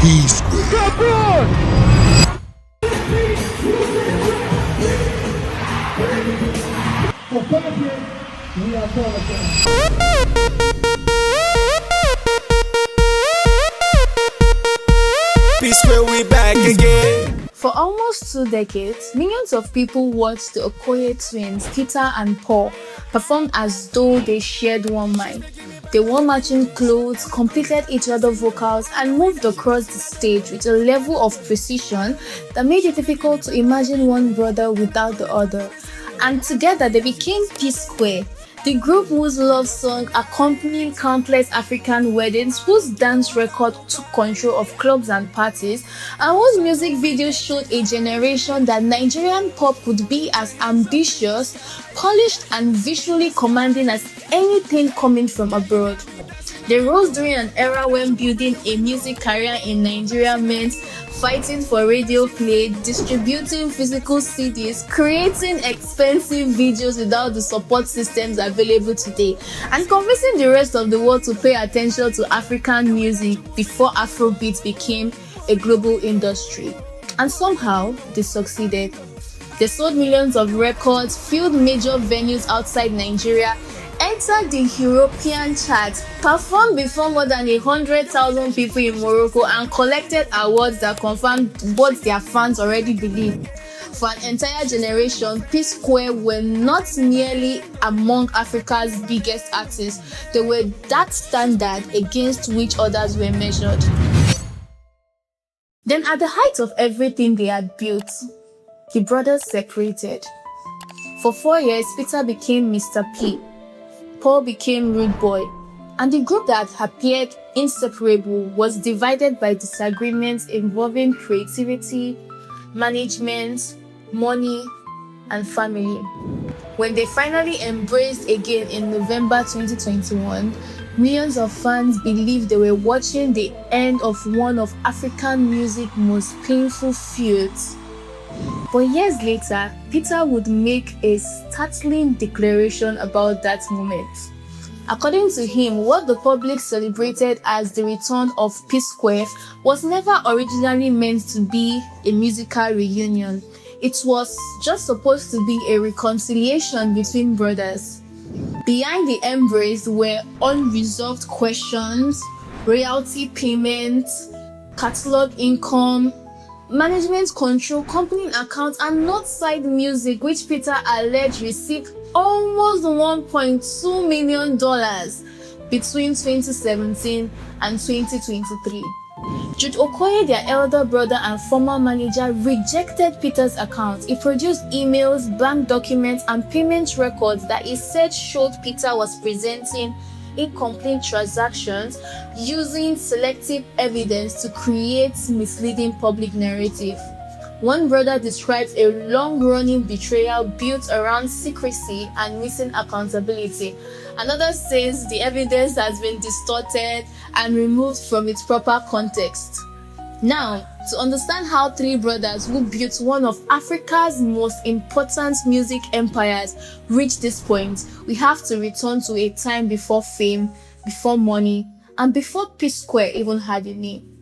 Peace Square. Peace Square, we back again. For almost 2 decades, millions of people watched the Okoye twins, Peter and Paul, perform as though they shared one mind. They wore matching clothes, completed each other's vocals, and moved across the stage with a level of precision that made it difficult to imagine one brother without the other. And together they became Peace Square, the group whose love song accompanied countless African weddings, whose dance record took control of clubs and parties, and whose music videos showed a generation that Nigerian pop could be as ambitious, polished, and visually commanding as anything coming from abroad. They rose during an era when building a music career in Nigeria meant fighting for radio play, distributing physical CDs, creating expensive videos without the support systems available today, and convincing the rest of the world to pay attention to African music before Afrobeats became a global industry. And somehow, they succeeded. They sold millions of records, filled major venues outside Nigeria, entered the European charts, performed before more than 100,000 people in Morocco, and collected awards that confirmed what their fans already believed. For an entire generation, Peace Square were not merely among Africa's biggest artists, they were that standard against which others were measured. Then at the height of everything they had built, the brothers separated. For 4 years, Peter became Mr. P, Paul became Rudeboy, and the group that appeared inseparable was divided by disagreements involving creativity, management, money, and family. When they finally embraced again in November 2021, millions of fans believed they were watching the end of one of African music's most painful feuds. But years later, Peter would make a startling declaration about that moment. According to him, what the public celebrated as the return of Peace Square was never originally meant to be a musical reunion. It was just supposed to be a reconciliation between brothers. Behind the embrace were unresolved questions, royalty payments, catalog income, management control, company accounts, and Northside music, which Peter alleged received almost $1.2 million between 2017 and 2023. Jude Okoye, their elder brother and former manager, rejected Peter's account. He produced emails, bank documents, and payment records that he said showed Peter was presenting incomplete transactions using selective evidence to create misleading public narrative. One brother describes a long-running betrayal built around secrecy and missing accountability. Another says the evidence has been distorted and removed from its proper context. Now, to understand how three brothers who built one of Africa's most important music empires reached this point, we have to return to a time before fame, before money, and before Peace Square even had a name.